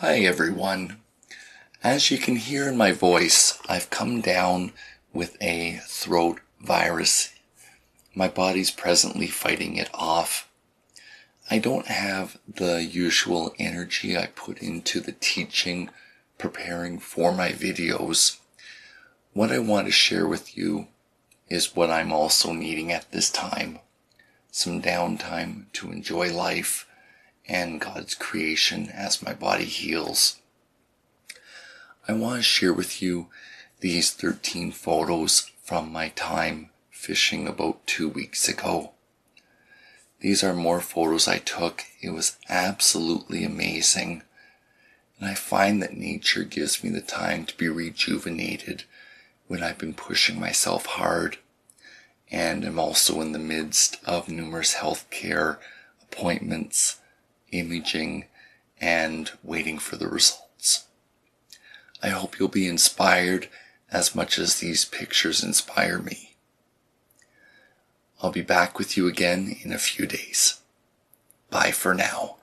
Hi everyone. As you can hear in my voice, I've come down with a throat virus. My body's presently fighting it off. I don't have the usual energy I put into the teaching, preparing for my videos. What I want to share with you is what I'm also needing at this time. Some downtime to enjoy life and God's creation as my body heals. I want to share with you these 13 photos from my time fishing about 2 weeks ago. These are more photos I took. It was absolutely amazing. And I find that nature gives me the time to be rejuvenated when I've been pushing myself hard. And I'm also in the midst of numerous healthcare appointments, imaging, and waiting for the results. I hope you'll be inspired as much as these pictures inspire me. I'll be back with you again in a few days. Bye for now.